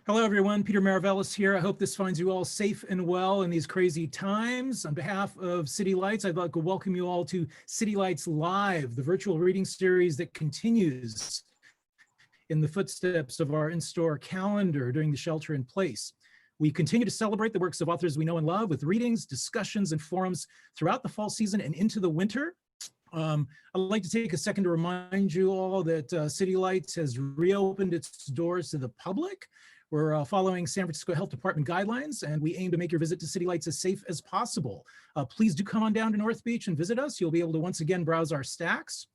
Hello, everyone. Peter Maravellis here. I hope this finds you all safe and well in these crazy times. On behalf of City Lights, I'd like to welcome you all to City Lights Live, the virtual reading series that continues in the footsteps of our in-store calendar during the shelter in place. We continue to celebrate the works of authors we know and love with readings, discussions, and forums throughout the fall season and into the winter. I'd like to take a second to remind you all that City Lights has reopened its doors to the public. We're following San Francisco Health Department guidelines, and we aim to make your visit to City Lights as safe as possible. Please do come on down to North Beach and visit us. You'll be able to once again browse our stacks.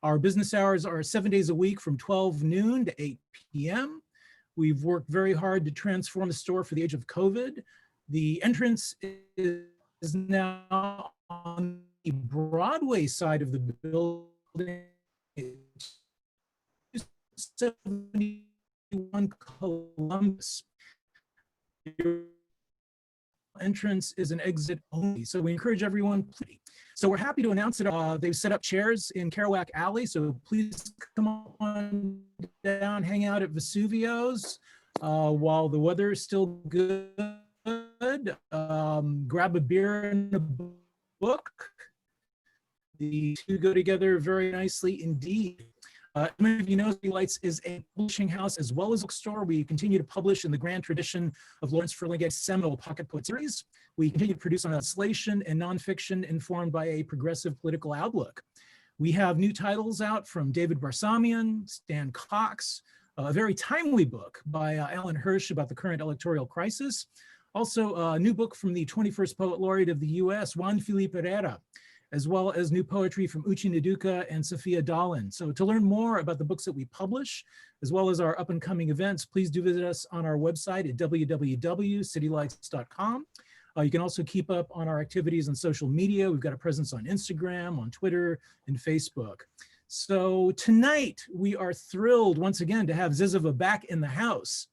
Our business hours are 7 days a week from 12 noon to 8 p.m. We've worked very hard to transform the store for the age of COVID. The entrance is now on the Broadway side of the building. 271 Columbus. Your entrance is an exit only, so we encourage everyone. So we're happy to announce that they've set up chairs in Kerouac Alley, so please come on down, hang out at Vesuvio's while the weather is still good. Grab a beer and a book. The two go together very nicely indeed. Many of you know City Lights is a publishing house as well as a bookstore. We continue to publish in the grand tradition of Lawrence Ferlinghett's seminal Pocket Poet series. We continue to produce on legislation and nonfiction informed by a progressive political outlook. We have new titles out from David Barsamian, Stan Cox, a very timely book by Alan Hirsch about the current electoral crisis. Also, a new book from the 21st Poet Laureate of the US, Juan Felipe Herrera, as well as new poetry from Uchi Naduka and Sophia Dalin. So to learn more about the books that we publish, as well as our up and coming events, please do visit us on our website at www.citylights.com. You can also keep up on our activities on social media. We've got a presence on Instagram, on Twitter, and Facebook. So tonight we are thrilled once again to have Zyzzyva back in the house.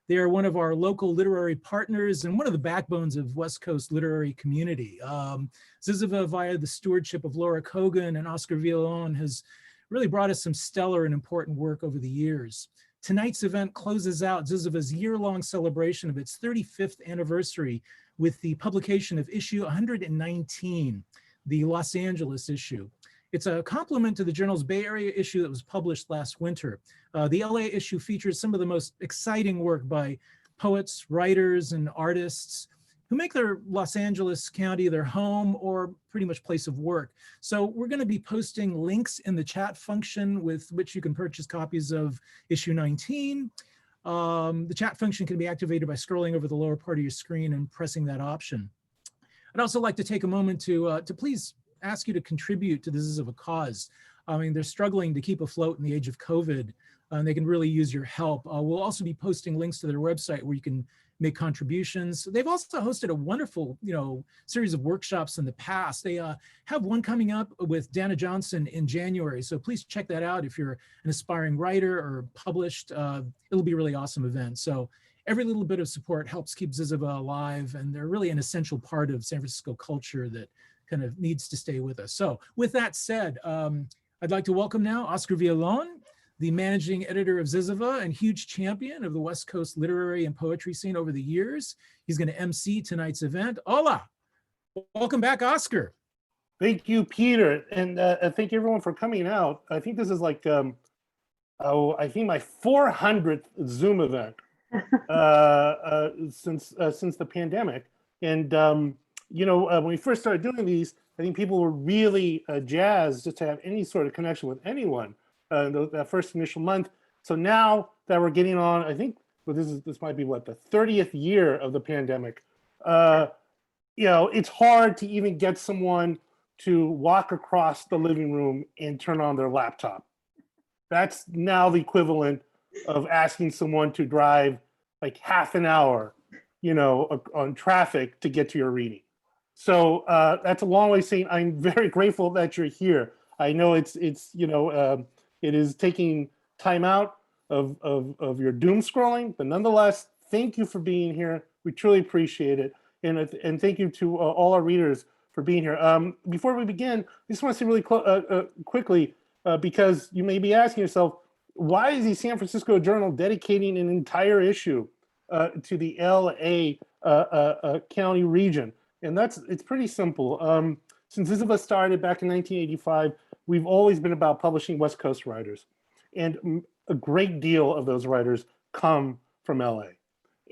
They are one of our local literary partners and one of the backbones of West Coast literary community. Zyzzyva, via the stewardship of Laura Kogan and Oscar Villalon, has really brought us some stellar and important work over the years. Tonight's event closes out Zyzzyva's year-long celebration of its 35th anniversary with the publication of issue 119, the Los Angeles issue. It's a complement to the journal's Bay Area issue that was published last winter. The LA issue features some of the most exciting work by poets, writers, and artists who make their Los Angeles County their home or pretty much place of work. So we're going to be posting links in the chat function with which you can purchase copies of issue 19. The chat function can be activated by scrolling over the lower part of your screen and pressing that option. I'd also like to take a moment to please ask you to contribute to the Zyzzyva cause. I mean, they're struggling to keep afloat in the age of COVID, and they can really use your help. We'll also be posting links to their website where you can make contributions. They've also hosted a wonderful, series of workshops in the past. They have one coming up with Dana Johnson in January, so please check that out if you're an aspiring writer or published. It'll be a really awesome event. So every little bit of support helps keep Zyzzyva alive, and they're really an essential part of San Francisco culture that kind of needs to stay with us. So with that said, I'd like to welcome now Oscar Villalon, the managing editor of Zyzzyva and huge champion of the West Coast literary and poetry scene over the years. He's going to MC tonight's event. Hola, welcome back, Oscar. Thank you, Peter, and thank you everyone for coming out. I think this is like, I think my 400th Zoom event since the pandemic. And when we first started doing these, I think people were really jazzed just to have any sort of connection with anyone that first initial month. So now that we're getting on, I think this might be what, the 30th year of the pandemic. It's hard to even get someone to walk across the living room and turn on their laptop. That's now the equivalent of asking someone to drive like half an hour, on traffic to get to your reading. So that's a long way of saying I'm very grateful that you're here. I know it is taking time out of your doom scrolling, but nonetheless, thank you for being here. We truly appreciate it, and thank you to all our readers for being here. Before we begin, I just want to say really quickly, because you may be asking yourself, why is the San Francisco Journal dedicating an entire issue to the LA county region. And it's pretty simple. Since Zyzzyva started back in 1985, we've always been about publishing West Coast writers. And a great deal of those writers come from LA.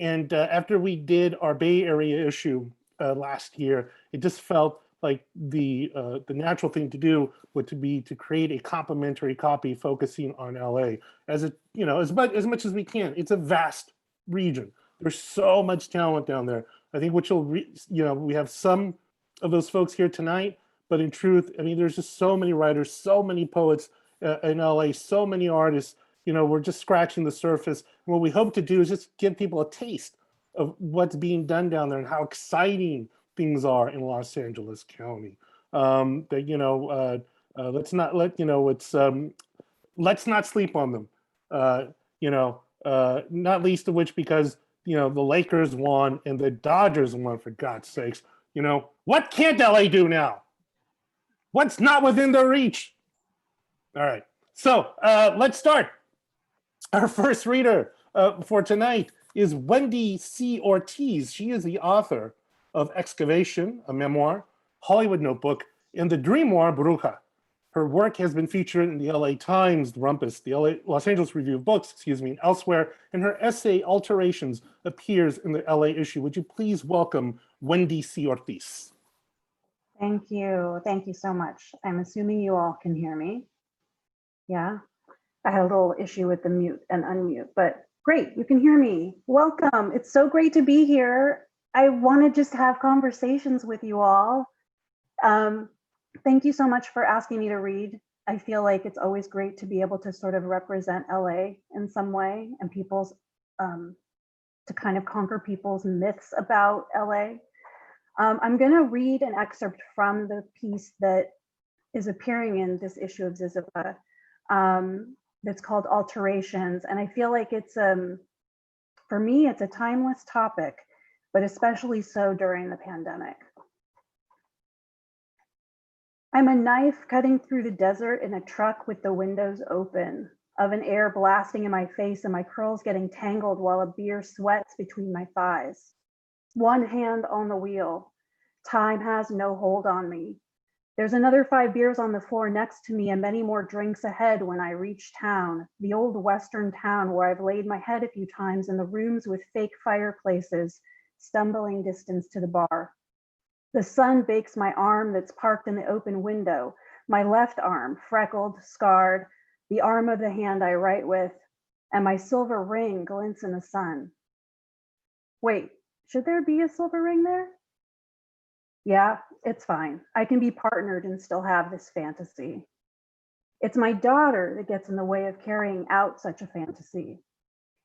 And after we did our Bay Area issue last year, it just felt like the natural thing to do would be to create a complementary copy focusing on LA as much as we can. It's a vast region. There's so much talent down there. I think we have some of those folks here tonight, but in truth, I mean, there's just so many writers, so many poets in LA, so many artists. We're just scratching the surface. And what we hope to do is just give people a taste of what's being done down there and how exciting things are in Los Angeles County. Let's not sleep on them. Not least of which because the Lakers won and the Dodgers won, for God's sakes. What can't LA do now? What's not within their reach? All right, so let's start. Our first reader for tonight is Wendy C. Ortiz. She is the author of Excavation, a memoir, Hollywood Notebook, and The Dream War, Bruja. Her work has been featured in the LA Times, The Rumpus, the Los Angeles Review of Books, and elsewhere, and her essay, Alterations, appears in the LA issue. Would you please welcome Wendy C. Ortiz? Thank you. Thank you so much. I'm assuming you all can hear me. Yeah, I had a little issue with the mute and unmute, but great, you can hear me. Welcome. It's so great to be here. I want to just have conversations with you all. Thank you so much for asking me to read. I feel like it's always great to be able to sort of represent LA in some way and people's, to kind of conquer people's myths about LA. I'm going to read an excerpt from the piece that is appearing in this issue of Zyzzyva that's called Alterations. And I feel like it's, for me, it's a timeless topic, but especially so during the pandemic. I'm a knife cutting through the desert in a truck with the windows open, of an air blasting in my face and my curls getting tangled while a beer sweats between my thighs. One hand on the wheel. Time has no hold on me. There's another 5 beers on the floor next to me and many more drinks ahead when I reach town, the old Western town where I've laid my head a few times in the rooms with fake fireplaces, stumbling distance to the bar. The sun bakes my arm that's parked in the open window, my left arm, freckled, scarred, the arm of the hand I write with, and my silver ring glints in the sun. Wait, should there be a silver ring there? Yeah, it's fine. I can be partnered and still have this fantasy. It's my daughter that gets in the way of carrying out such a fantasy,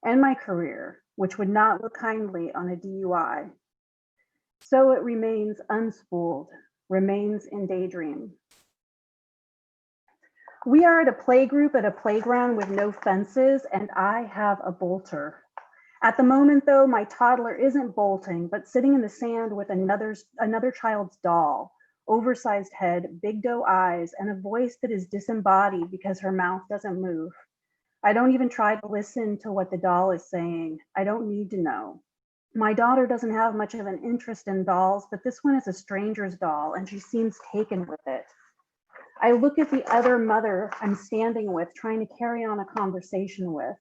and my career, which would not look kindly on a DUI. So it remains unspooled, remains in daydream. We are at a playgroup at a playground with no fences, and I have a bolter. At the moment, though, my toddler isn't bolting, but sitting in the sand with another child's doll, oversized head, big doe eyes, and a voice that is disembodied because her mouth doesn't move. I don't even try to listen to what the doll is saying. I don't need to know. My daughter doesn't have much of an interest in dolls, but this one is a stranger's doll, and she seems taken with it. I look at the other mother I'm standing with, trying to carry on a conversation with.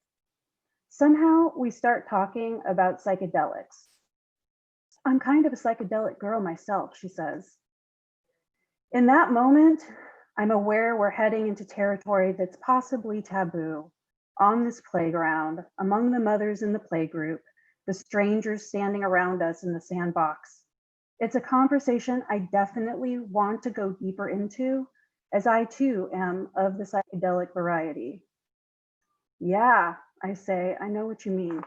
Somehow we start talking about psychedelics. I'm kind of a psychedelic girl myself, she says. In that moment, I'm aware we're heading into territory that's possibly taboo. On this playground, among the mothers in the playgroup, the strangers standing around us in the sandbox. It's a conversation I definitely want to go deeper into, as I too am of the psychedelic variety. Yeah, I say, I know what you mean.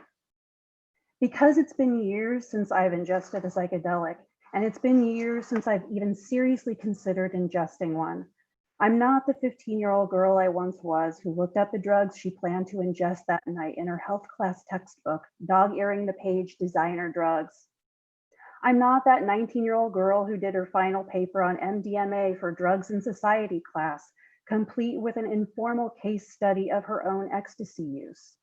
Because it's been years since I've ingested a psychedelic, and it's been years since I've even seriously considered ingesting one. I'm not the 15-year-old girl I once was who looked up the drugs she planned to ingest that night in her health class textbook, dog-earing the page designer drugs. I'm not that 19-year-old girl who did her final paper on MDMA for drugs in society class, complete with an informal case study of her own ecstasy use.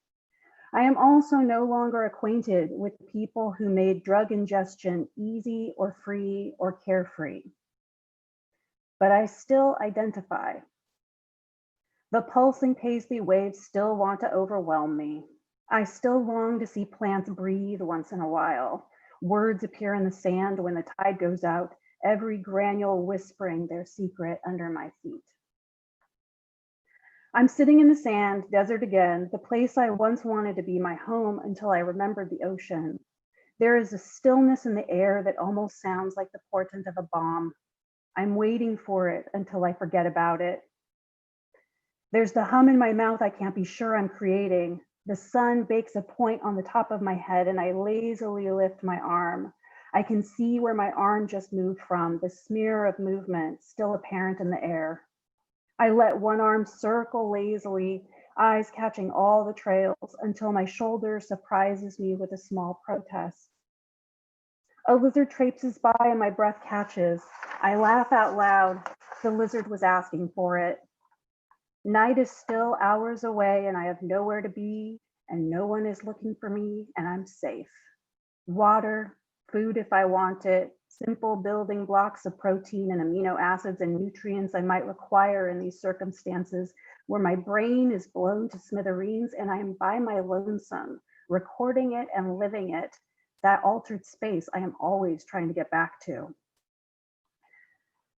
I am also no longer acquainted with people who made drug ingestion easy or free or carefree. But I still identify. The pulsing paisley waves still want to overwhelm me. I still long to see plants breathe once in a while. Words appear in the sand when the tide goes out, every granule whispering their secret under my feet. I'm sitting in the sand, desert again, the place I once wanted to be my home until I remembered the ocean. There is a stillness in the air that almost sounds like the portent of a bomb. I'm waiting for it until I forget about it. There's the hum in my mouth I can't be sure I'm creating. The sun bakes a point on the top of my head and I lazily lift my arm. I can see where my arm just moved from, the smear of movement still apparent in the air. I let one arm circle lazily, eyes catching all the trails until my shoulder surprises me with a small protest. A lizard traipses by and my breath catches. I laugh out loud. The lizard was asking for it. Night is still hours away and I have nowhere to be and no one is looking for me and I'm safe. Water, food if I want it, simple building blocks of protein and amino acids and nutrients I might require in these circumstances where my brain is blown to smithereens and I am by my lonesome, recording it and living it, that altered space I am always trying to get back to.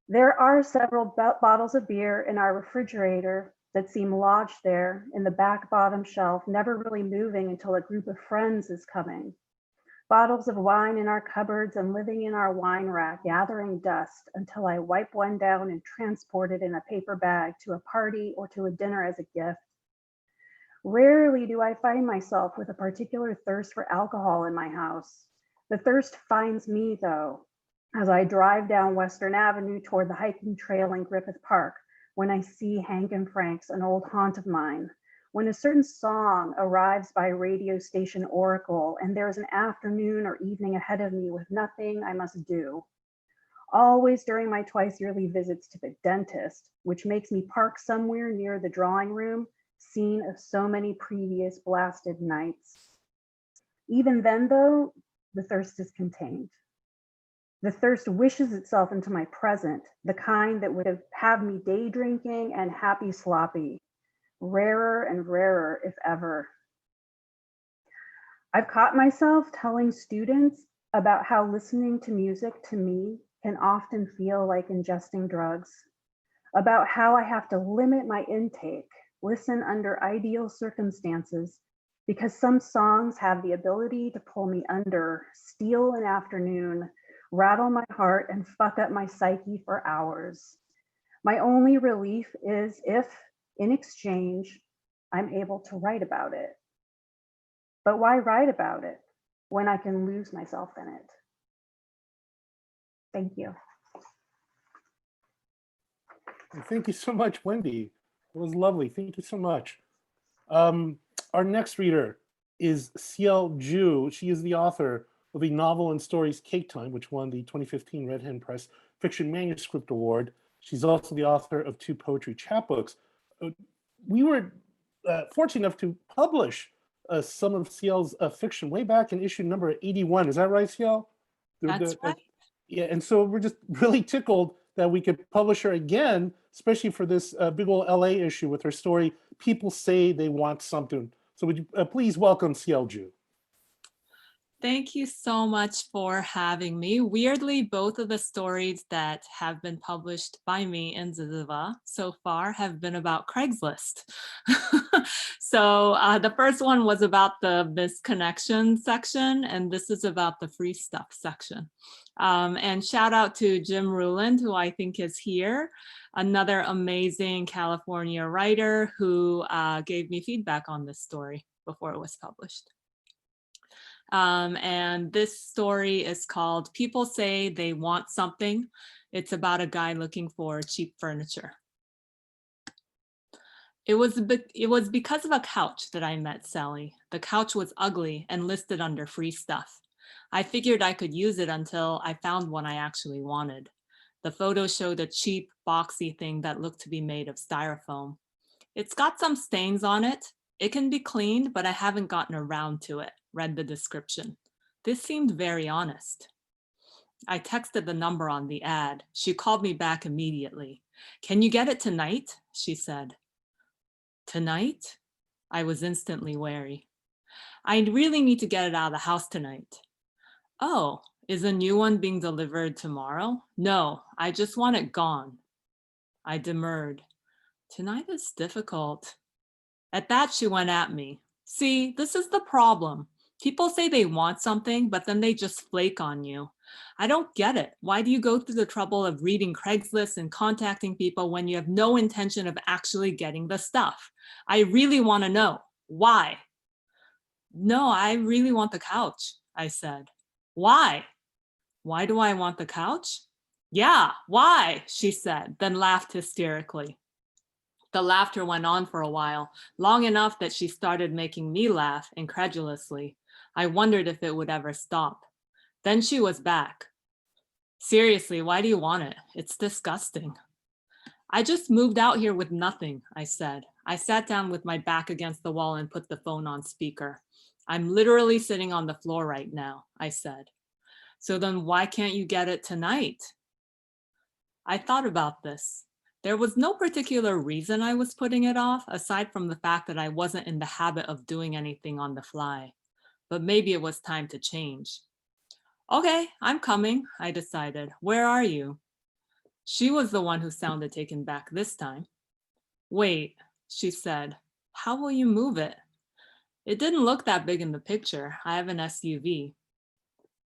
There are several bottles of beer in our refrigerator that seem lodged there in the back bottom shelf, never really moving until a group of friends is coming. Bottles of wine in our cupboards and living in our wine rack, gathering dust until I wipe one down and transport it in a paper bag to a party or to a dinner as a gift. Rarely do I find myself with a particular thirst for alcohol in my house. The thirst finds me, though, as I drive down Western Avenue toward the hiking trail in Griffith Park, when I see Hank and Frank's, an old haunt of mine, when a certain song arrives by radio station Oracle and there's an afternoon or evening ahead of me with nothing I must do. Always during my twice yearly visits to the dentist, which makes me park somewhere near the drawing room, scene of so many previous blasted nights. Even then, though, the thirst is contained. The thirst wishes itself into my present, the kind that would have me day drinking and happy sloppy, rarer and rarer if ever. I've caught myself telling students about how listening to music to me can often feel like ingesting drugs, about how I have to limit my intake, listen under ideal circumstances, because some songs have the ability to pull me under, steal an afternoon, rattle my heart and fuck up my psyche for hours. My only relief is if, in exchange, I'm able to write about it. But why write about it when I can lose myself in it? Thank you. Thank you so much, Wendy. It was lovely. Thank you so much. Our next reader is Siel Ju. She is the author of the novel and stories Cake Time, which won the 2015 Red Hen Press Fiction Manuscript Award. She's also the author of 2 poetry chapbooks. We were fortunate enough to publish some of Siel's fiction way back in issue number 81. Is that right, Siel? That's right. Yeah, and so we're just really tickled that we could publish her again, especially for this big old LA issue with her story, People Say They Want Something. So would you please welcome Siel Ju. Thank you so much for having me. Weirdly, both of the stories that have been published by me in Zyzzyva so far have been about Craigslist. So the first one was about the misconnection section, and this is about the free stuff section. And shout out to Jim Ruland, who I think is here, another amazing California writer who gave me feedback on this story before it was published. And this story is called People Say They Want Something. It's about a guy looking for cheap furniture. It was because of a couch that I met Sally. The couch was ugly and listed under free stuff. I figured I could use it until I found one I actually wanted. The photo showed a cheap, boxy thing that looked to be made of styrofoam. It's got some stains on it, It can be cleaned, but I haven't gotten around to it, read the description. This seemed very honest. I texted the number on the ad. She called me back immediately. Can you get it tonight? She said. Tonight? I was instantly wary. I really need to get it out of the house tonight. Oh, is a new one being delivered tomorrow? No, I just want it gone. I demurred. Tonight is difficult. At that, she went at me. See, this is the problem. People say they want something, but then they just flake on you. I don't get it. Why do you go through the trouble of reading Craigslist and contacting people when you have no intention of actually getting the stuff? I really want to know. Why? No, I really want the couch, I said. Why? Why do I want the couch? Yeah, why? She said, then laughed hysterically. The laughter went on for a while, long enough that she started making me laugh incredulously. I wondered if it would ever stop. Then she was back. Seriously, why do you want it? It's disgusting. I just moved out here with nothing, I said. I sat down with my back against the wall and put the phone on speaker. I'm literally sitting on the floor right now, I said. So then why can't you get it tonight? I thought about this. There was no particular reason I was putting it off, aside from the fact that I wasn't in the habit of doing anything on the fly. But maybe it was time to change. Okay, I'm coming, I decided. Where are you? She was the one who sounded taken back this time. Wait, she said. How will you move it? It didn't look that big in the picture. I have an SUV.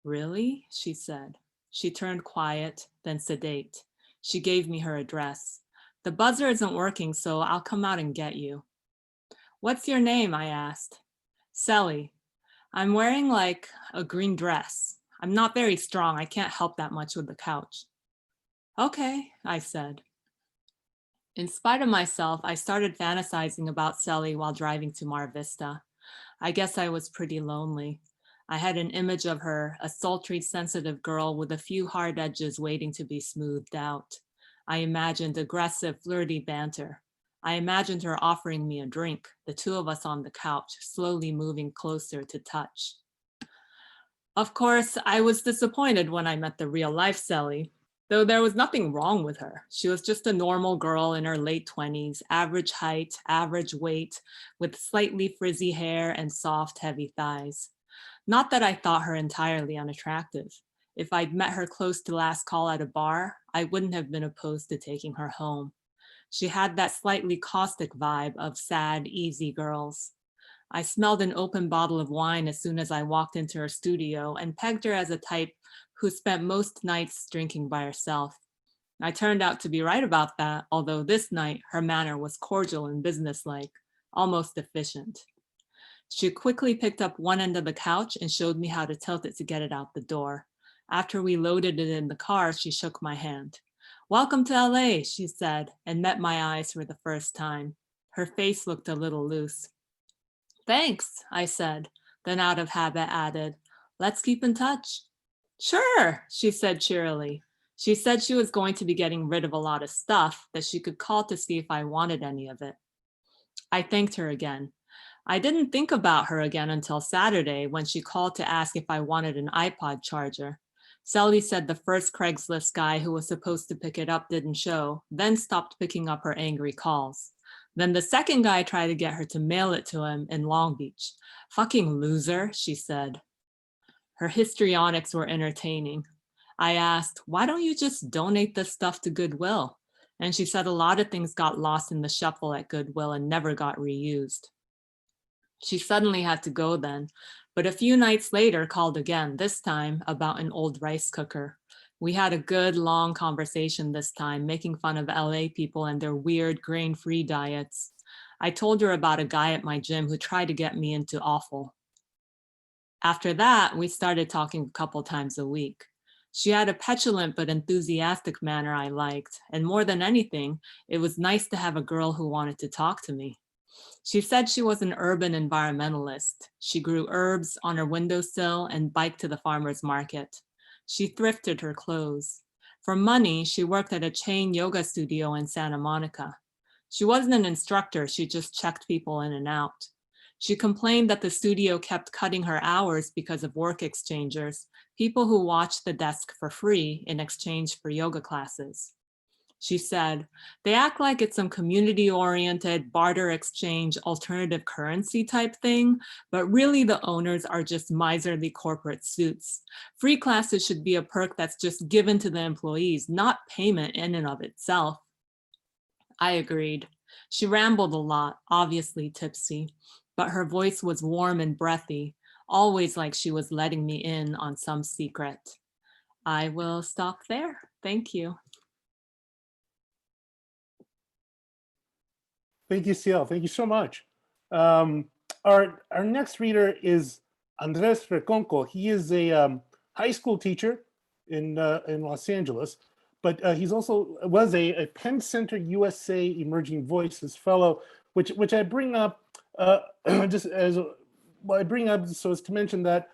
Really? She said. She turned quiet, then sedate. She gave me her address. The buzzer isn't working, so I'll come out and get you. What's your name? I asked. Sally. I'm wearing like a green dress. I'm not very strong. I can't help that much with the couch. Okay, I said. In spite of myself, I started fantasizing about Sally while driving to Mar Vista. I guess I was pretty lonely. I had an image of her, a sultry, sensitive girl with a few hard edges waiting to be smoothed out. I imagined aggressive, flirty banter. I imagined her offering me a drink, the two of us on the couch, slowly moving closer to touch. Of course, I was disappointed when I met the real-life Sally, though there was nothing wrong with her. She was just a normal girl in her late 20s, average height, average weight, with slightly frizzy hair and soft, heavy thighs. Not that I thought her entirely unattractive. If I'd met her close to last call at a bar, I wouldn't have been opposed to taking her home. She had that slightly caustic vibe of sad, easy girls. I smelled an open bottle of wine as soon as I walked into her studio and pegged her as a type who spent most nights drinking by herself. I turned out to be right about that, although this night her manner was cordial and businesslike, almost efficient. She quickly picked up one end of the couch and showed me how to tilt it to get it out the door. After we loaded it in the car, she shook my hand. Welcome to LA, she said, and met my eyes for the first time. Her face looked a little loose. Thanks, I said, then out of habit added, let's keep in touch. Sure, she said cheerily. She said she was going to be getting rid of a lot of stuff, that she could call to see if I wanted any of it. I thanked her again. I didn't think about her again until Saturday when she called to ask if I wanted an iPod charger. Sally said the first Craigslist guy who was supposed to pick it up didn't show, then stopped picking up her angry calls. Then the second guy tried to get her to mail it to him in Long Beach. Fucking loser, she said. Her histrionics were entertaining. I asked, why don't you just donate this stuff to Goodwill? And she said a lot of things got lost in the shuffle at Goodwill and never got reused. She suddenly had to go then, but a few nights later called again, this time about an old rice cooker. We had a good long conversation this time, making fun of LA people and their weird grain-free diets. I told her about a guy at my gym who tried to get me into offal. After that, we started talking a couple times a week. She had a petulant but enthusiastic manner I liked, and more than anything, it was nice to have a girl who wanted to talk to me. She said she was an urban environmentalist. She grew herbs on her windowsill and biked to the farmer's market. She thrifted her clothes. For money, she worked at a chain yoga studio in Santa Monica. She wasn't an instructor, she just checked people in and out. She complained that the studio kept cutting her hours because of work exchangers, people who watched the desk for free in exchange for yoga classes. She said, they act like it's some community-oriented barter exchange alternative currency type thing, but really the owners are just miserly corporate suits. Free classes should be a perk that's just given to the employees, not payment in and of itself. I agreed. She rambled a lot, obviously tipsy, but her voice was warm and breathy, always like she was letting me in on some secret. I will stop there. Thank you. Thank you, Siel. Thank you so much. Our next reader is Andrés Reconco. He is a high school teacher in Los Angeles, but he's also was a Penn Center USA Emerging Voices Fellow, which I bring up just as I bring up so as to mention that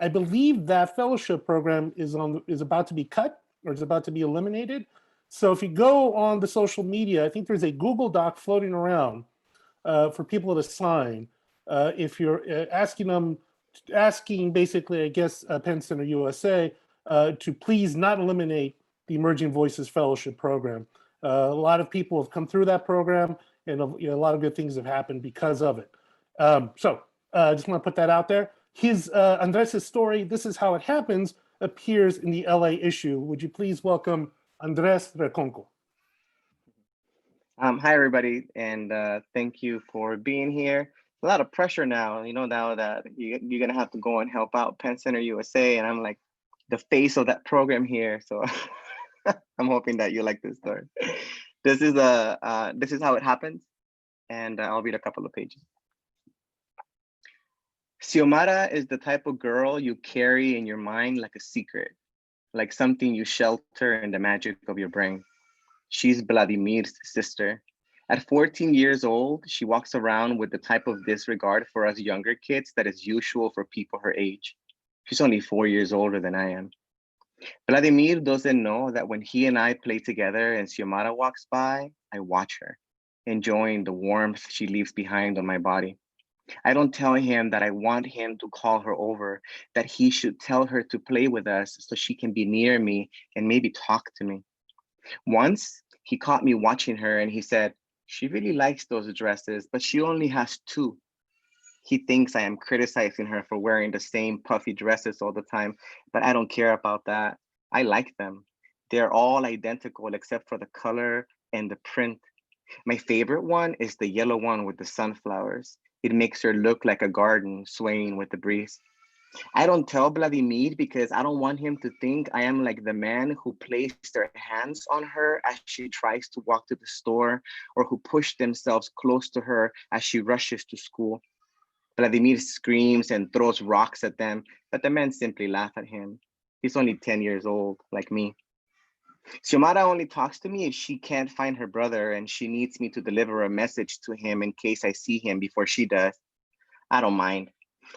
I believe that fellowship program is about to be cut or is about to be eliminated. So if you go on the social media, I think there's a Google Doc floating around for people to sign. If you're asking basically, I guess, Penn Center USA to please not eliminate the Emerging Voices Fellowship Program. A lot of people have come through that program, and a lot of good things have happened because of it. So I just want to put that out there. Andres' story, This Is How It Happens, appears in the LA issue. Would you please welcome Andrés Reconco? Hi, everybody, and thank you for being here. A lot of pressure now, now that you're going to have to go and help out Penn Center USA, and I'm like the face of that program here. So I'm hoping that you like this story. This is how it happens, and I'll read a couple of pages. Xiomara is the type of girl you carry in your mind like a secret, like something you shelter in the magic of your brain. She's Vladimir's sister. At 14 years old, she walks around with the type of disregard for us younger kids that is usual for people her age. She's only 4 years older than I am. Vladimir doesn't know that when he and I play together and Xiomara walks by, I watch her, enjoying the warmth she leaves behind on my body. I don't tell him that I want him to call her over, that he should tell her to play with us so she can be near me and maybe talk to me. Once, he caught me watching her and he said, she really likes those dresses, but she only has 2. He thinks I am criticizing her for wearing the same puffy dresses all the time, but I don't care about that. I like them. They're all identical except for the color and the print. My favorite one is the yellow one with the sunflowers. It makes her look like a garden swaying with the breeze. I don't tell Vladimir because I don't want him to think I am like the man who placed their hands on her as she tries to walk to the store, or who push themselves close to her as she rushes to school. Vladimir screams and throws rocks at them, but the men simply laugh at him. He's only 10 years old, like me. Xiomara only talks to me if she can't find her brother and she needs me to deliver a message to him in case I see him before she does. I don't mind.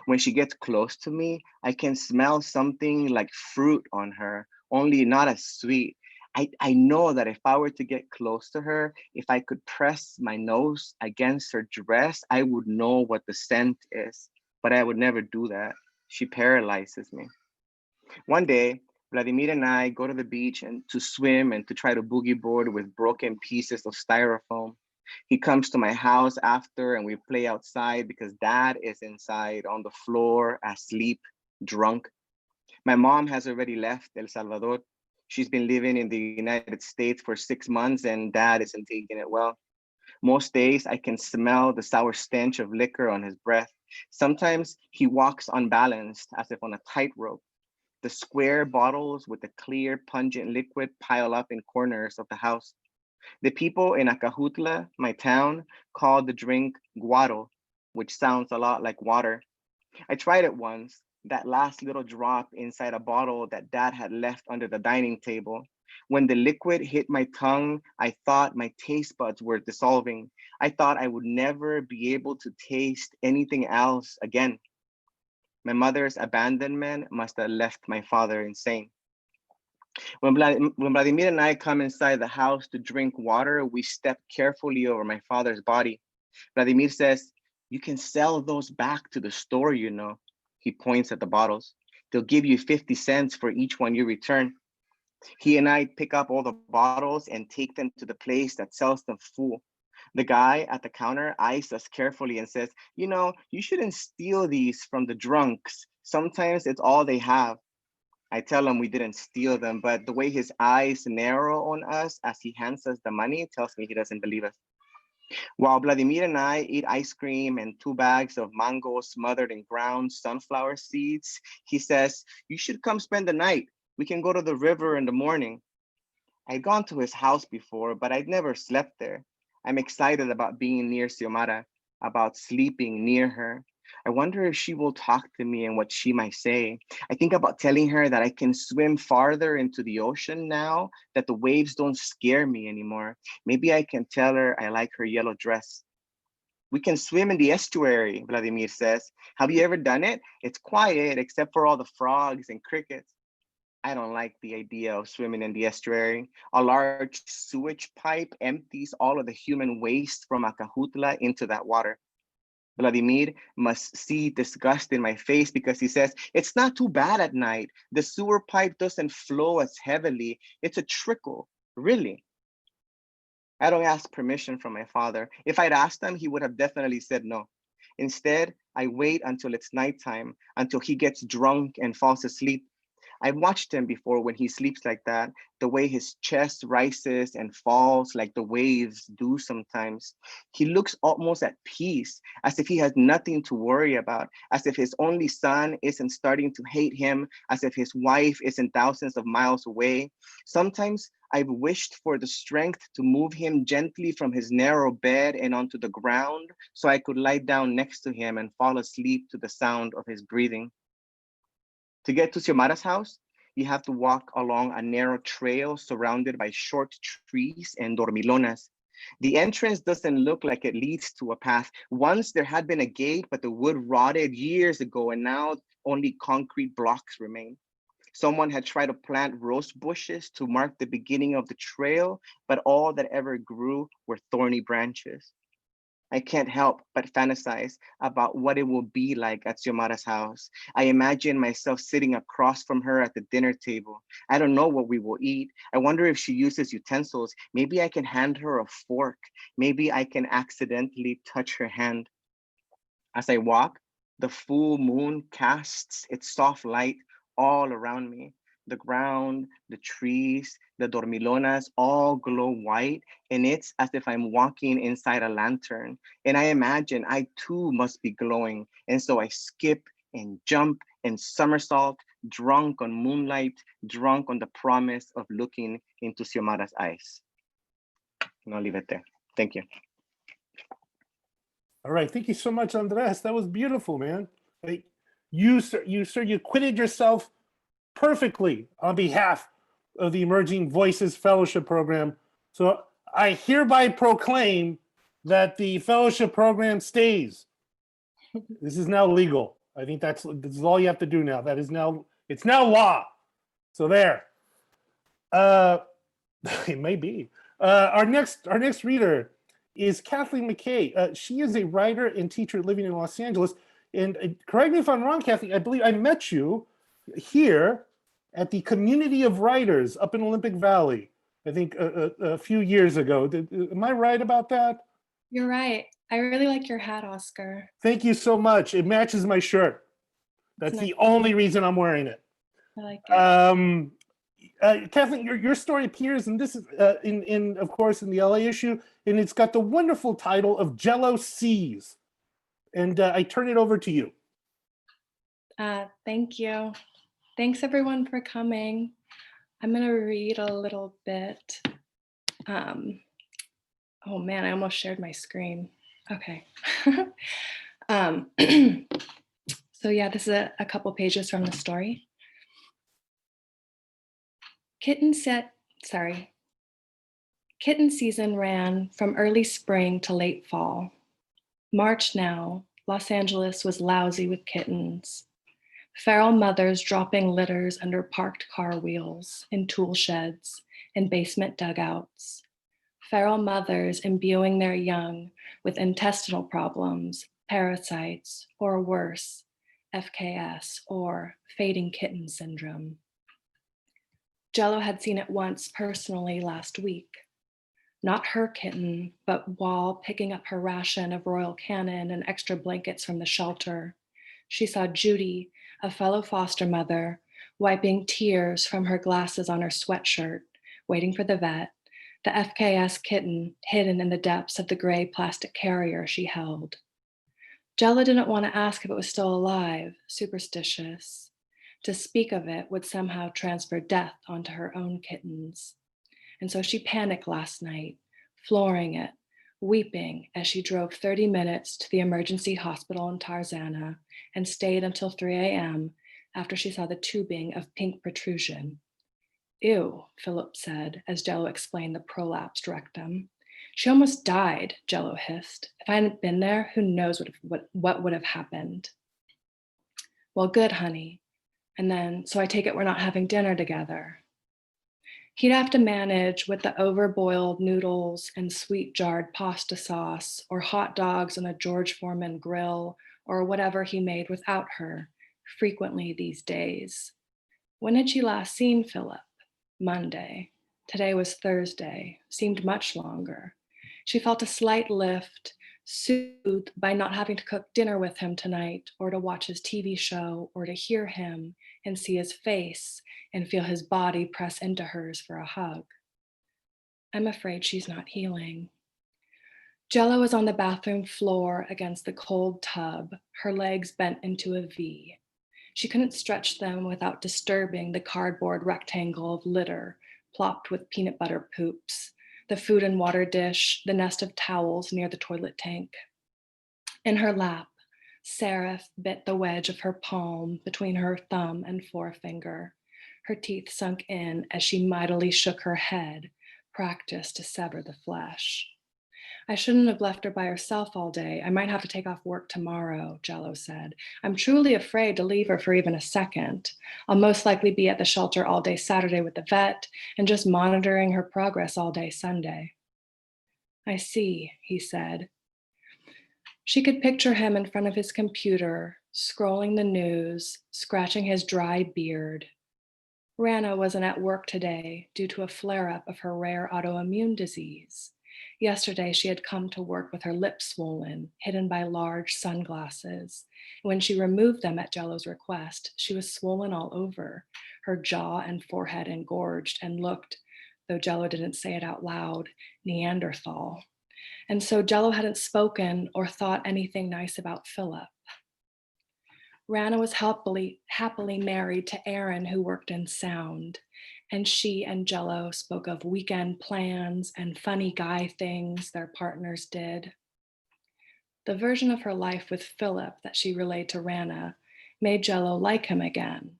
When she gets close to me, I can smell something like fruit on her, only not as sweet. I know that if I were to get close to her, if I could press my nose against her dress, I would know what the scent is, but I would never do that. She paralyzes me. One day, Vladimir and I go to the beach and to swim and to try to boogie board with broken pieces of styrofoam. He comes to my house after and we play outside because Dad is inside on the floor, asleep, drunk. My mom has already left El Salvador. She's been living in the United States for 6 months and Dad isn't taking it well. Most days I can smell the sour stench of liquor on his breath. Sometimes he walks unbalanced as if on a tightrope. The square bottles with the clear, pungent liquid pile up in corners of the house. The people in Acajutla, my town, call the drink guaro, which sounds a lot like water. I tried it once, that last little drop inside a bottle that Dad had left under the dining table. When the liquid hit my tongue, I thought my taste buds were dissolving. I thought I would never be able to taste anything else again. My mother's abandonment must have left my father insane. When Vladimir and I come inside the house to drink water, we step carefully over my father's body. Vladimir says, You can sell those back to the store, you know. He points at the bottles. They'll give you 50 cents for each one you return. He and I pick up all the bottles and take them to the place that sells them full. The guy at the counter eyes us carefully and says, you know, you shouldn't steal these from the drunks. Sometimes it's all they have. I tell him we didn't steal them, but the way his eyes narrow on us as he hands us the money tells me he doesn't believe us. While Vladimir and I eat ice cream and 2 bags of mango smothered in ground sunflower seeds, he says, you should come spend the night. We can go to the river in the morning. I'd gone to his house before, but I'd never slept there. I'm excited about being near Xiomara, about sleeping near her. I wonder if she will talk to me and what she might say. I think about telling her that I can swim farther into the ocean now, that the waves don't scare me anymore. Maybe I can tell her I like her yellow dress. We can swim in the estuary, Vladimir says. Have you ever done it? It's quiet except for all the frogs and crickets. I don't like the idea of swimming in the estuary. A large sewage pipe empties all of the human waste from Acajutla into that water. Vladimir must see disgust in my face because he says, it's not too bad at night. The sewer pipe doesn't flow as heavily. It's a trickle, really. I don't ask permission from my father. If I'd asked him, he would have definitely said no. Instead, I wait until it's nighttime, until he gets drunk and falls asleep. I've watched him before when he sleeps like that, the way his chest rises and falls like the waves do sometimes. He looks almost at peace, as if he has nothing to worry about, as if his only son isn't starting to hate him, as if his wife isn't thousands of miles away. Sometimes I've wished for the strength to move him gently from his narrow bed and onto the ground so I could lie down next to him and fall asleep to the sound of his breathing. To get to Xiomara's house, you have to walk along a narrow trail surrounded by short trees and dormilonas. The entrance doesn't look like it leads to a path. Once there had been a gate, but the wood rotted years ago, and now only concrete blocks remain. Someone had tried to plant rose bushes to mark the beginning of the trail, but all that ever grew were thorny branches. I can't help but fantasize about what it will be like at Xiomara's house. I imagine myself sitting across from her at the dinner table. I don't know what we will eat. I wonder if she uses utensils. Maybe I can hand her a fork. Maybe I can accidentally touch her hand. As I walk, the full moon casts its soft light all around me. The ground, the trees, the dormilonas all glow white, and it's as if I'm walking inside a lantern. And I imagine I too must be glowing. And so I skip and jump and somersault, drunk on moonlight, drunk on the promise of looking into Xiomara's eyes. And I'll leave it there. Thank you. All right, thank you so much, Andrés. That was beautiful, man. Like, you acquitted yourself perfectly on behalf of the Emerging Voices Fellowship Program. So I hereby proclaim that the fellowship program stays. This is now legal. I think this is all you have to do now. It's now law. So there. It may be. Our next reader is Kathleen Mackay. She is a writer and teacher living in Los Angeles. And correct me if I'm wrong, Kathleen, I believe I met you here at the Community of Writers up in Olympic Valley, I think a few years ago. Am I right about that? You're right. I really like your hat, Oscar. Thank you so much. It matches my shirt. That's the only reason I'm wearing it. I like it. Kathleen, your story appears, and this is in of course in the LA issue, and it's got the wonderful title of Jello Seas. And I turn it over to you. Thank you. Thanks everyone for coming. I'm gonna read a little bit. Oh man, I almost shared my screen. Okay. So yeah, this is a couple pages from the story. Kitten season ran from early spring to late fall. March now, Los Angeles was lousy with kittens. Feral mothers dropping litters under parked car wheels, in tool sheds, in basement dugouts. Feral mothers imbuing their young with intestinal problems, parasites, or worse, FKS, or fading kitten syndrome. Jello had seen it once personally last week. Not her kitten, but while picking up her ration of Royal Canin and extra blankets from the shelter, she saw Judy, a fellow foster mother, wiping tears from her glasses on her sweatshirt, waiting for the vet, the FKS kitten hidden in the depths of the gray plastic carrier she held. Jella didn't want to ask if it was still alive, superstitious. To speak of it would somehow transfer death onto her own kittens. And so she panicked last night, flooring it, weeping as she drove 30 minutes to the emergency hospital in Tarzana and stayed until 3 a.m. after she saw the tubing of pink protrusion. Ew, Philip said as Jello explained the prolapsed rectum. She almost died, Jello hissed. If I hadn't been there, who knows what would have happened. Well, good, honey. And then, so I take it we're not having dinner together. He'd have to manage with the overboiled noodles and sweet jarred pasta sauce, or hot dogs on a George Foreman grill, or whatever he made without her, frequently these days. When had she last seen Philip? Monday. Today was Thursday, seemed much longer. She felt a slight lift, soothed by not having to cook dinner with him tonight, or to watch his TV show, or to hear him and see his face and feel his body press into hers for a hug. I'm afraid she's not healing. Jello was on the bathroom floor against the cold tub, her legs bent into a V. She couldn't stretch them without disturbing the cardboard rectangle of litter plopped with peanut butter poops, the food and water dish, the nest of towels near the toilet tank. In her lap, Seraph bit the wedge of her palm between her thumb and forefinger. Her teeth sunk in as she mightily shook her head, practiced to sever the flesh. I shouldn't have left her by herself all day. I might have to take off work tomorrow, Jello said. I'm truly afraid to leave her for even a second. I'll most likely be at the shelter all day Saturday with the vet and just monitoring her progress all day Sunday. I see, he said. She could picture him in front of his computer, scrolling the news, scratching his dry beard. Rana wasn't at work today due to a flare-up of her rare autoimmune disease. Yesterday, she had come to work with her lips swollen, hidden by large sunglasses. When she removed them at Jello's request, she was swollen all over, her jaw and forehead engorged, and looked, though Jello didn't say it out loud, Neanderthal. And so Jello hadn't spoken or thought anything nice about Philip. Rana was happily married to Aaron, who worked in sound, and she and Jello spoke of weekend plans and funny guy things their partners did. The version of her life with Philip that she relayed to Rana made Jello like him again,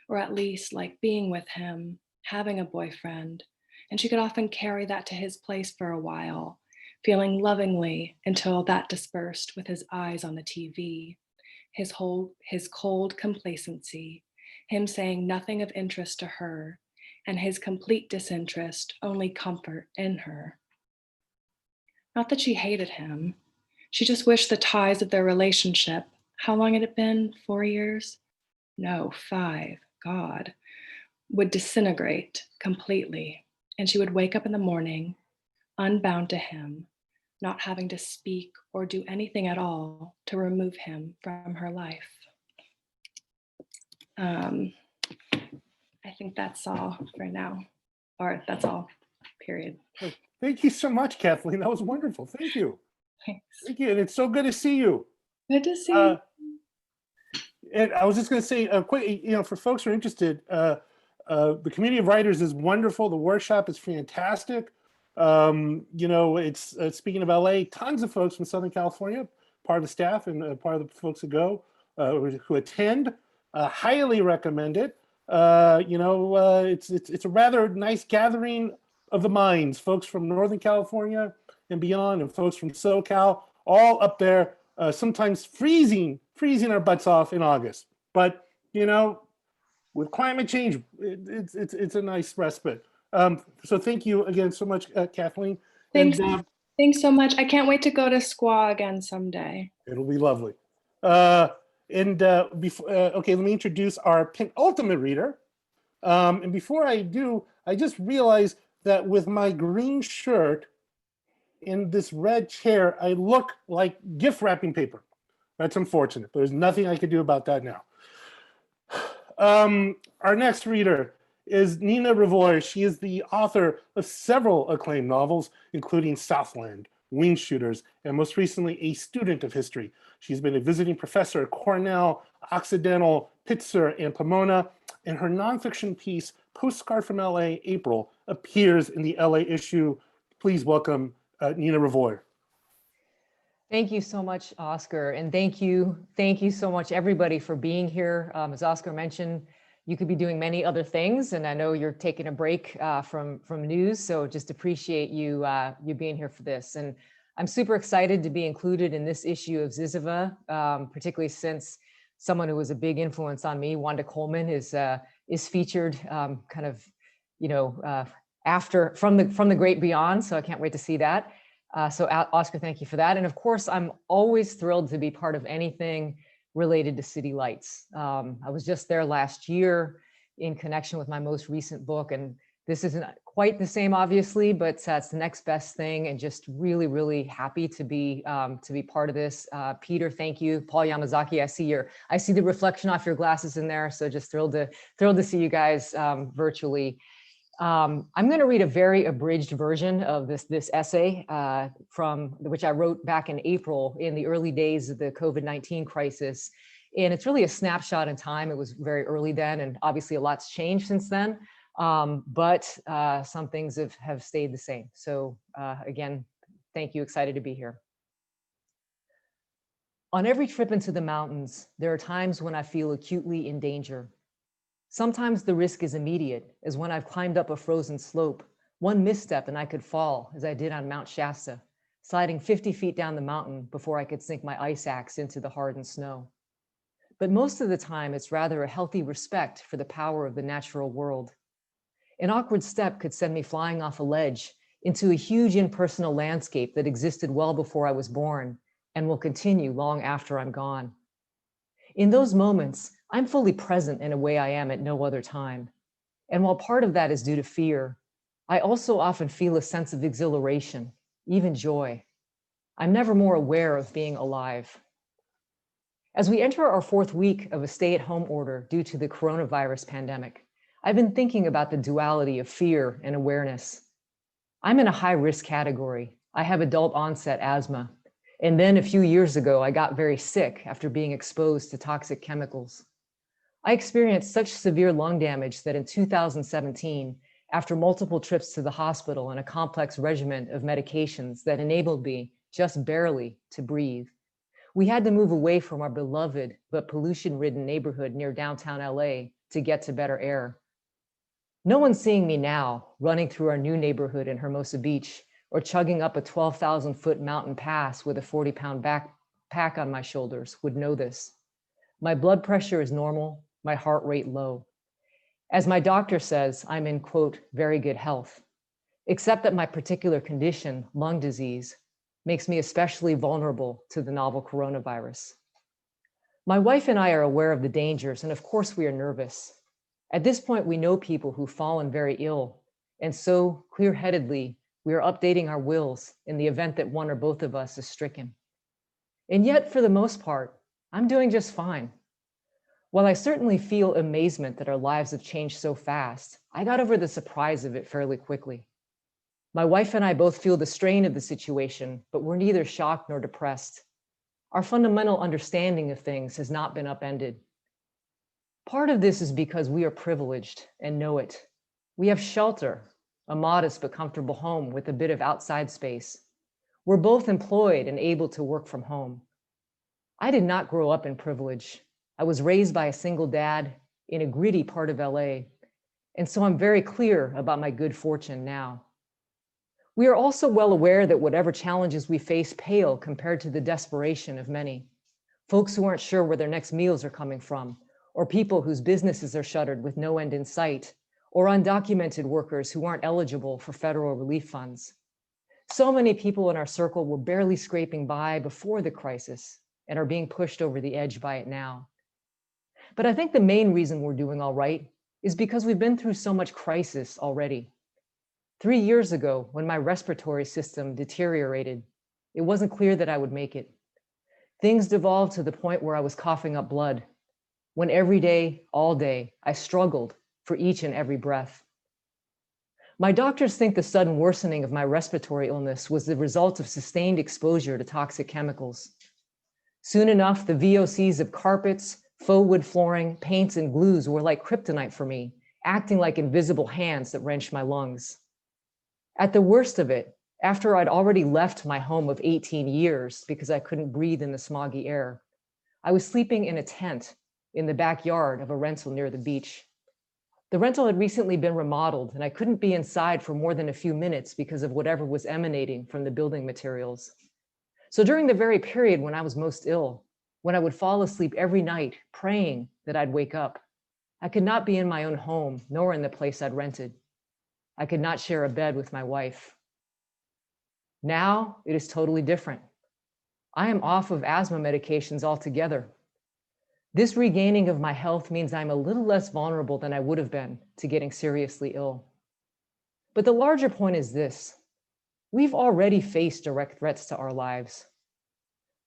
or at least like being with him, having a boyfriend, and she could often carry that to his place for a while, feeling lovingly until that dispersed with his eyes on the TV. His cold complacency, him saying nothing of interest to her, and his complete disinterest, only comfort in her. Not that she hated him. She just wished the ties of their relationship, how long had it been? 4 years? No, 5, God, would disintegrate completely. And she would wake up in the morning, unbound to him, not having to speak or do anything at all to remove him from her life. I think that's all for now, or that's all, period. Thank you so much, Kathleen. That was wonderful. Thank you. Thanks. Thank you. And it's so good to see you. Good to see you. And I was just going to say, quick, for folks who are interested, the community of writers is wonderful. The workshop is fantastic. It's speaking of LA, tons of folks from Southern California, part of the staff and part of the folks who go, who attend. Highly recommend it. It's a rather nice gathering of the minds, folks from Northern California and beyond, and folks from SoCal, all up there, sometimes freezing our butts off in August. But, with climate change, it's a nice respite. So thank you again so much, Kathleen. Thanks. And, Thanks so much. I can't wait to go to Squaw again someday. It'll be lovely. Okay, let me introduce our penultimate reader. And before I do, I just realized that with my green shirt in this red chair, I look like gift wrapping paper. That's unfortunate. There's nothing I can do about that now. Our next reader is Nina Revoyr. She is the author of several acclaimed novels, including Southland, Wing Shooters, and most recently, A Student of History. She's been a visiting professor at Cornell, Occidental, Pitzer, and Pomona, and her nonfiction piece, Postcard from LA, April, appears in the LA issue. Please welcome Nina Revoyr. Thank you so much, Oscar, and thank you so much, everybody, for being here. As Oscar mentioned, you could be doing many other things, and I know you're taking a break from news, so just appreciate you being here for this. And I'm super excited to be included in this issue of Zyzzyva, particularly since someone who was a big influence on me, Wanda Coleman, is featured kind of, after from the great beyond. So I can't wait to see that. So Oscar, thank you for that. And of course, I'm always thrilled to be part of anything related to city lights. I was just there last year in connection with my most recent book, and this isn't quite the same, obviously, but it's the next best thing, and just really, really happy to be part of this. Peter, thank you. Paul Yamazaki, I see the reflection off your glasses in there, so just thrilled to see you guys virtually. I'm going to read a very abridged version of this essay from which I wrote back in April in the early days of the COVID-19 crisis. And it's really a snapshot in time. It was very early then, and obviously a lot's changed since then. But some things have stayed the same. So again, thank you, excited to be here. On every trip into the mountains, there are times when I feel acutely in danger. Sometimes the risk is immediate, as when I've climbed up a frozen slope, one misstep and I could fall, as I did on Mount Shasta, sliding 50 feet down the mountain before I could sink my ice axe into the hardened snow. But most of the time, it's rather a healthy respect for the power of the natural world. An awkward step could send me flying off a ledge into a huge impersonal landscape that existed well before I was born and will continue long after I'm gone. In those moments, I'm fully present in a way I am at no other time. And while part of that is due to fear, I also often feel a sense of exhilaration, even joy. I'm never more aware of being alive. As we enter our 4th week of a stay-at-home order due to the coronavirus pandemic, I've been thinking about the duality of fear and awareness. I'm in a high-risk category. I have adult onset asthma. And then a few years ago, I got very sick after being exposed to toxic chemicals. I experienced such severe lung damage that in 2017, after multiple trips to the hospital and a complex regimen of medications that enabled me, just barely, to breathe, we had to move away from our beloved but pollution-ridden neighborhood near downtown LA to get to better air. No one's seeing me now, running through our new neighborhood in Hermosa Beach, or chugging up a 12,000-foot mountain pass with a 40-pound backpack on my shoulders would know this. My blood pressure is normal, my heart rate low. As my doctor says, I'm in, quote, very good health, except that my particular condition, lung disease, makes me especially vulnerable to the novel coronavirus. My wife and I are aware of the dangers, and of course we are nervous. At this point, we know people who've fallen very ill, and so clear-headedly, we are updating our wills in the event that one or both of us is stricken. And yet, for the most part, I'm doing just fine. While I certainly feel amazement that our lives have changed so fast, I got over the surprise of it fairly quickly. My wife and I both feel the strain of the situation, but we're neither shocked nor depressed. Our fundamental understanding of things has not been upended. Part of this is because we are privileged and know it. We have shelter, a modest but comfortable home with a bit of outside space. We're both employed and able to work from home. I did not grow up in privilege. I was raised by a single dad in a gritty part of LA, and so I'm very clear about my good fortune now. We are also well aware that whatever challenges we face pale compared to the desperation of many. Folks who aren't sure where their next meals are coming from, or people whose businesses are shuttered with no end in sight, or undocumented workers who aren't eligible for federal relief funds. So many people in our circle were barely scraping by before the crisis, and are being pushed over the edge by it now. But I think the main reason we're doing all right is because we've been through so much crisis already. 3 years ago, when my respiratory system deteriorated, it wasn't clear that I would make it. Things devolved to the point where I was coughing up blood, when every day, all day, I struggled for each and every breath. My doctors think the sudden worsening of my respiratory illness was the result of sustained exposure to toxic chemicals. Soon enough, the VOCs of carpets, faux wood flooring, paints, and glues were like kryptonite for me, acting like invisible hands that wrenched my lungs. At the worst of it, after I'd already left my home of 18 years because I couldn't breathe in the smoggy air, I was sleeping in a tent in the backyard of a rental near the beach. The rental had recently been remodeled, and I couldn't be inside for more than a few minutes because of whatever was emanating from the building materials. So during the very period when I was most ill, when I would fall asleep every night praying that I'd wake up, I could not be in my own home, nor in the place I'd rented. I could not share a bed with my wife. Now it is totally different. I am off of asthma medications altogether. This regaining of my health means I'm a little less vulnerable than I would have been to getting seriously ill. But the larger point is this: we've already faced direct threats to our lives.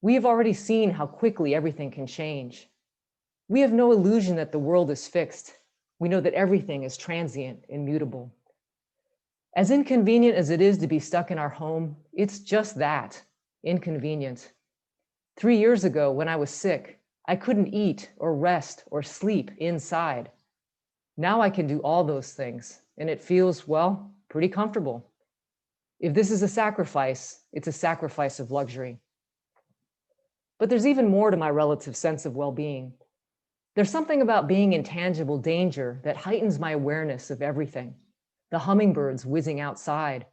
We have already seen how quickly everything can change. We have no illusion that the world is fixed. We know that everything is transient and mutable. As inconvenient as it is to be stuck in our home, it's just that, inconvenient. 3 years ago, when I was sick, I couldn't eat or rest or sleep inside. Now I can do all those things, and it feels, well, pretty comfortable. If this is a sacrifice, it's a sacrifice of luxury. But there's even more to my relative sense of well-being. There's something about being in tangible danger that heightens my awareness of everything. The hummingbirds whizzing outside,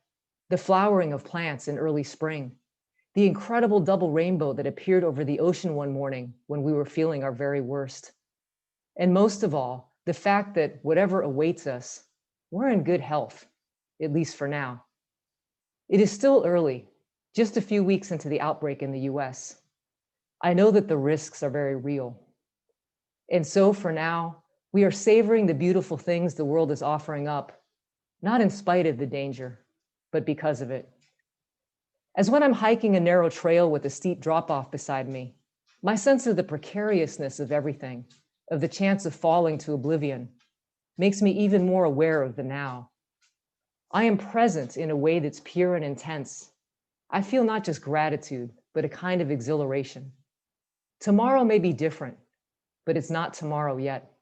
the flowering of plants in early spring, the incredible double rainbow that appeared over the ocean one morning when we were feeling our very worst. And most of all, the fact that whatever awaits us, we're in good health, at least for now. It is still early, just a few weeks into the outbreak in the US. I know that the risks are very real. And so for now, we are savoring the beautiful things the world is offering up, not in spite of the danger, but because of it. As when I'm hiking a narrow trail with a steep drop-off beside me, my sense of the precariousness of everything, of the chance of falling to oblivion, makes me even more aware of the now. I am present in a way that's pure and intense. I feel not just gratitude, but a kind of exhilaration. Tomorrow may be different, but it's not tomorrow yet.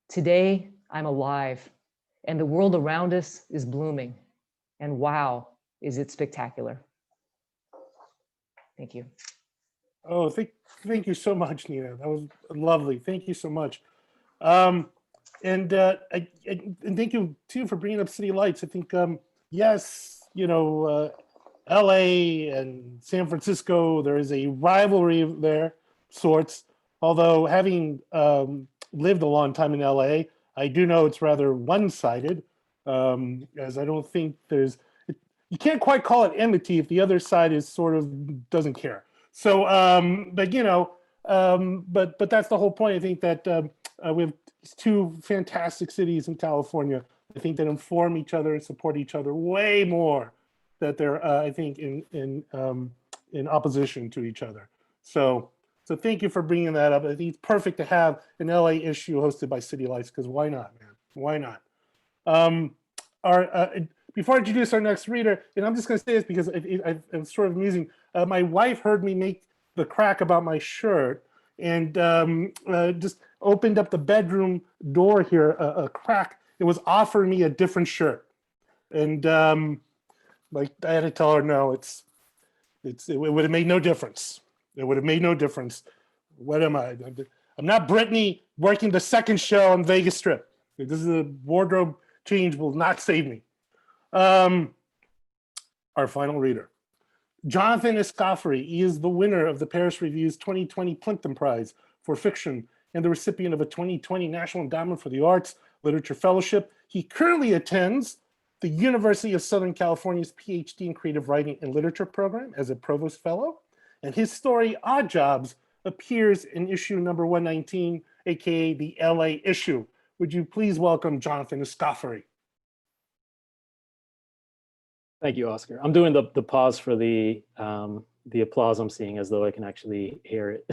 Today, I'm alive, and the world around us is blooming. And wow, is it spectacular. Thank you. Oh, thank you so much, Nina. That was lovely. Thank you so much. And thank you too for bringing up City Lights. I think, yes, LA and San Francisco, there is a rivalry there, sorts. Although having lived a long time in LA, I do know it's rather one-sided, as I don't think you can't quite call it enmity if the other side is sort of doesn't care. So, but that's the whole point. I think that we have two fantastic cities in California. I think that inform each other and support each other way more that they're, I think, in opposition to each other. So thank you for bringing that up. I think it's perfect to have an LA issue hosted by City Lights, because why not, man? Why not? Before I introduce our next reader, and I'm just going to say this because it's sort of amusing. My wife heard me make the crack about my shirt and just opened up the bedroom door here, a crack. It was offering me a different shirt. And like I had to tell her, no, it would have made no difference. It would have made no difference. What am I? I'm not Brittany working the second show on Vegas Strip. This is a wardrobe change will not save me. Our final reader, Jonathan Escoffery. He is the winner of the Paris Review's 2020 Plimpton Prize for Fiction and the recipient of a 2020 National Endowment for the Arts Literature Fellowship. He currently attends the University of Southern California's PhD in Creative Writing and Literature program as a Provost Fellow. And his story, Odd Jobs, appears in issue number 119, aka the LA issue. Would you please welcome Jonathan Escoffery? Thank you, Oscar. I'm doing the pause for the applause I'm seeing as though I can actually hear it.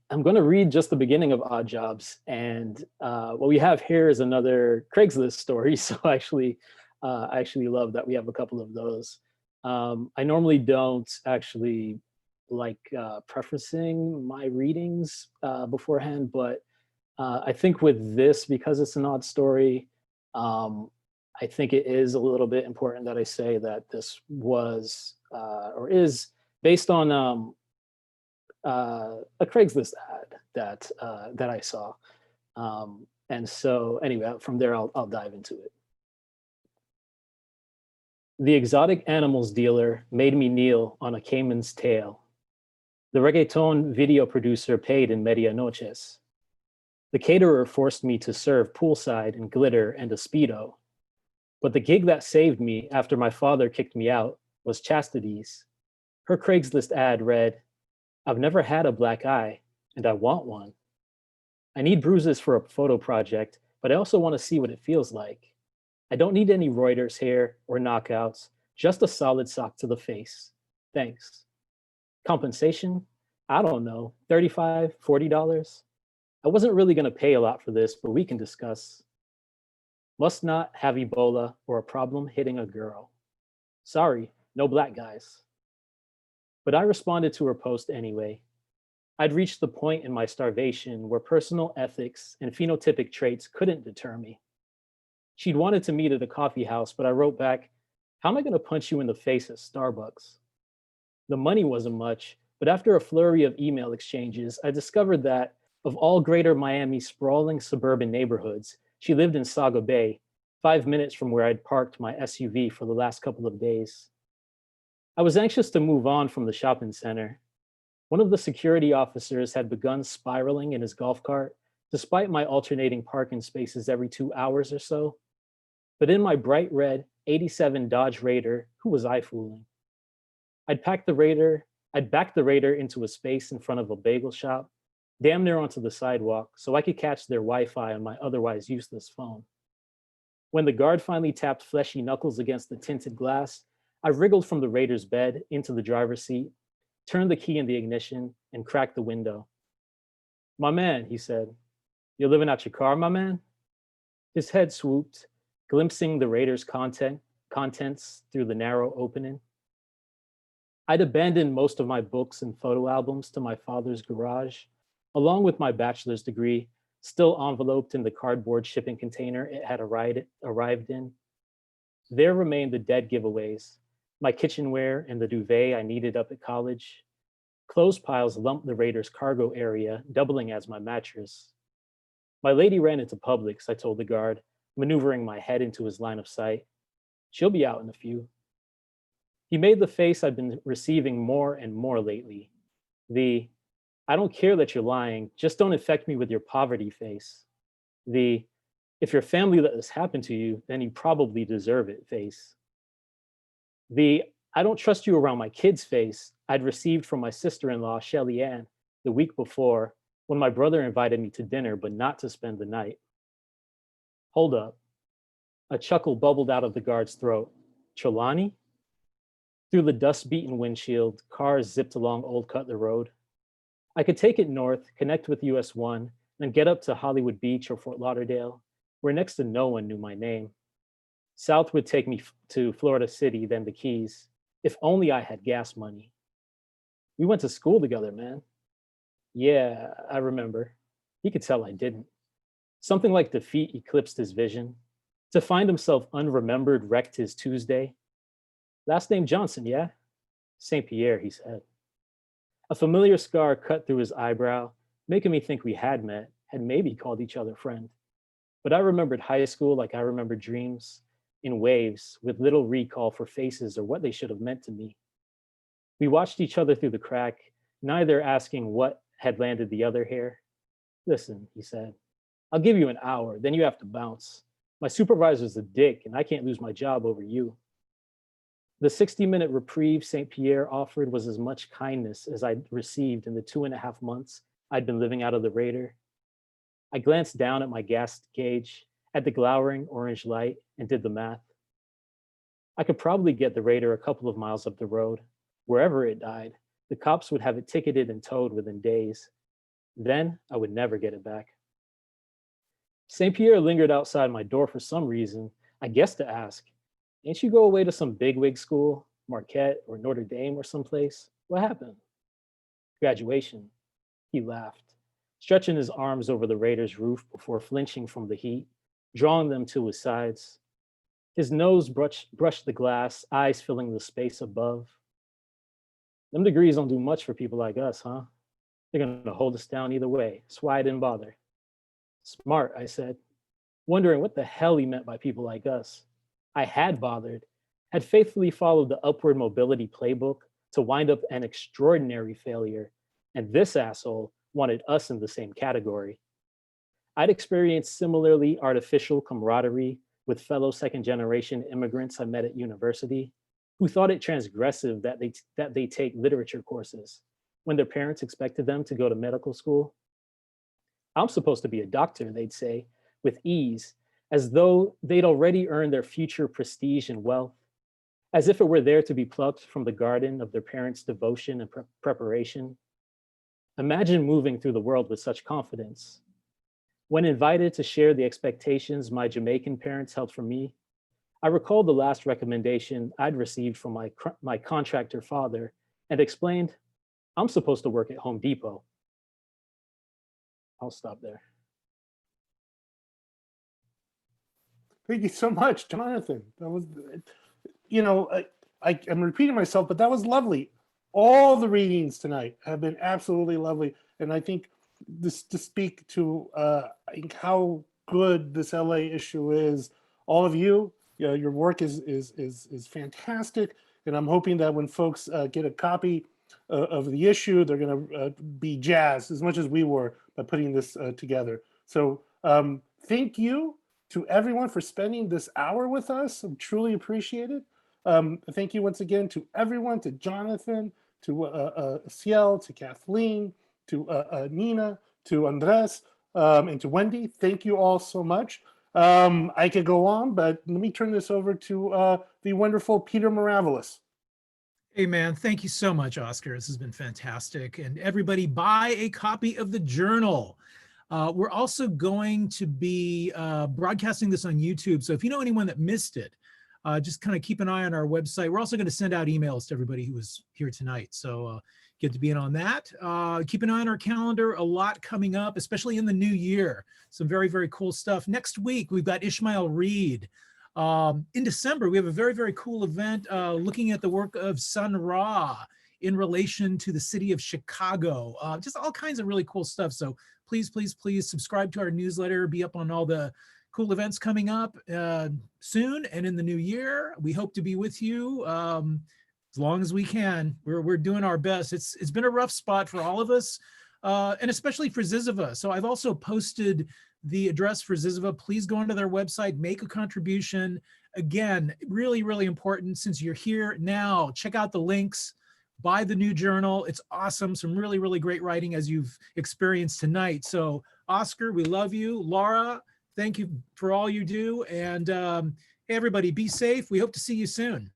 I'm going to read just the beginning of Odd Jobs, and what we have here is another Craigslist story. So I actually love that we have a couple of those. I normally don't actually like prefacing my readings beforehand, but I think with this, because it's an odd story, I think it is a little bit important that I say that this was or is based on a Craigslist ad that I saw. And so anyway, from there, I'll dive into it. The exotic animals dealer made me kneel on a caiman's tail. The reggaeton video producer paid in medianoches. The caterer forced me to serve poolside in glitter and a Speedo. But the gig that saved me after my father kicked me out was Chastity's. Her Craigslist ad read, "I've never had a black eye, and I want one. I need bruises for a photo project, but I also want to see what it feels like. I don't need any Reuters hair or knockouts, just a solid sock to the face. Thanks. Compensation? I don't know, $35, $40? I wasn't really going to pay a lot for this, but we can discuss. Must not have Ebola or a problem hitting a girl. Sorry, no black guys." But I responded to her post anyway. I'd reached the point in my starvation where personal ethics and phenotypic traits couldn't deter me. She'd wanted to meet at a coffee house, but I wrote back, "How am I going to punch you in the face at Starbucks?" The money wasn't much, but after a flurry of email exchanges, I discovered that of all greater Miami's sprawling suburban neighborhoods, she lived in Saga Bay, 5 minutes from where I'd parked my SUV for the last couple of days. I was anxious to move on from the shopping center. One of the security officers had begun spiraling in his golf cart, despite my alternating parking spaces every 2 hours or so. But in my bright red 87 Dodge Raider, who was I fooling? I'd back the Raider into a space in front of a bagel shop, damn near onto the sidewalk, so I could catch their Wi-Fi on my otherwise useless phone. When the guard finally tapped fleshy knuckles against the tinted glass, I wriggled from the Raider's bed into the driver's seat, turned the key in the ignition, and cracked the window. "My man," he said. "You're living out your car, my man?" His head swooped, glimpsing the Raider's contents through the narrow opening. I'd abandoned most of my books and photo albums to my father's garage, along with my bachelor's degree, still enveloped in the cardboard shipping container it had arrived in. There remained the dead giveaways, my kitchenware and the duvet I needed up at college. Clothes piles lumped the Raider's cargo area, doubling as my mattress. "My lady ran into Publix," I told the guard, maneuvering my head into his line of sight. "She'll be out in a few." He made the face I've been receiving more and more lately. The, "I don't care that you're lying, just don't infect me with your poverty" face. The, "If your family let this happen to you, then you probably deserve it" face. The, "I don't trust you around my kids" face I'd received from my sister-in-law, Shelly Ann, the week before, when my brother invited me to dinner, but not to spend the night. Hold up. A chuckle bubbled out of the guard's throat. "Trelawney?" Through the dust-beaten windshield, cars zipped along Old Cutler Road. I could take it north, connect with US 1, and get up to Hollywood Beach or Fort Lauderdale, where next to no one knew my name. South would take me to Florida City, then the Keys, if only I had gas money. "We went to school together, man." "Yeah, I remember." He could tell I didn't. Something like defeat eclipsed his vision. To find himself unremembered wrecked his Tuesday. "Last name Johnson, yeah?" "St. Pierre," he said. A familiar scar cut through his eyebrow, making me think we had met, had maybe called each other friend. But I remembered high school like I remembered dreams, in waves, with little recall for faces or what they should have meant to me. We watched each other through the crack, neither asking what had landed the other here. "Listen," he said, "I'll give you an hour, then you have to bounce. My supervisor's a dick and I can't lose my job over you." The 60-minute reprieve St. Pierre offered was as much kindness as I'd received in the 2.5 months I'd been living out of the Raider. I glanced down at my gas gauge, at the glowering orange light, and did the math. I could probably get the Raider a couple of miles up the road. Wherever it died, the cops would have it ticketed and towed within days. Then I would never get it back. St. Pierre lingered outside my door for some reason, I guess to ask, ain't you go away to some bigwig school, Marquette or Notre Dame or someplace? What happened? Graduation. He laughed, stretching his arms over the Raider's roof before flinching from the heat, drawing them to his sides. His nose brushed the glass, eyes filling the space above. Them degrees don't do much for people like us, huh? They're gonna hold us down either way. That's why I didn't bother. Smart, I said, wondering what the hell he meant by people like us. I had bothered, had faithfully followed the upward mobility playbook to wind up an extraordinary failure, and this asshole wanted us in the same category. I'd experienced similarly artificial camaraderie with fellow second-generation immigrants I met at university, who thought it transgressive that they take literature courses when their parents expected them to go to medical school. I'm supposed to be a doctor, they'd say, with ease, as though they'd already earned their future prestige and wealth, as if it were there to be plucked from the garden of their parents' devotion and preparation. Imagine moving through the world with such confidence. When invited to share the expectations my Jamaican parents held for me, I recalled the last recommendation I'd received from my contractor father and explained, I'm supposed to work at Home Depot. I'll stop there. Thank you so much, Jonathan. That was, you know, I'm repeating myself, but that was lovely. All the readings tonight have been absolutely lovely. And I think this to speak to I think how good this LA issue is. All of you, your work is fantastic. And I'm hoping that when folks get a copy of the issue, they're going to be jazzed as much as we were by putting this together. So thank you to everyone for spending this hour with us. I truly appreciate it. Thank you once again to everyone, to Jonathan, to Siel, to Kathleen, to Nina, to Andrés, and to Wendy. Thank you all so much. I could go on, but let me turn this over to the wonderful Peter Maravelis. Hey man, thank you so much, Oscar. This has been fantastic. And everybody buy a copy of the journal. We're also going to be broadcasting this on YouTube. So if you know anyone that missed it, just kind of keep an eye on our website. We're also going to send out emails to everybody who was here tonight. So get to be in on that. Keep an eye on our calendar. A lot coming up, especially in the new year. Some very, very cool stuff. Next week, we've got Ishmael Reed. In December, we have a very, very cool event looking at the work of Sun Ra in relation to the city of Chicago. Just all kinds of really cool stuff. So please, please, please subscribe to our newsletter. Be up on all the cool events coming up soon and in the new year. We hope to be with you as long as we can. We're doing our best. It's been a rough spot for all of us, and especially for Zyzzyva. So I've also posted the address for Zyzzyva. Please go onto their website, make a contribution. Again, really, really important. Since you're here now, check out the links, buy the new journal. It's awesome. Some really, really great writing as you've experienced tonight. So Oscar, we love you. Laura, thank you for all you do. And hey, everybody, be safe. We hope to see you soon.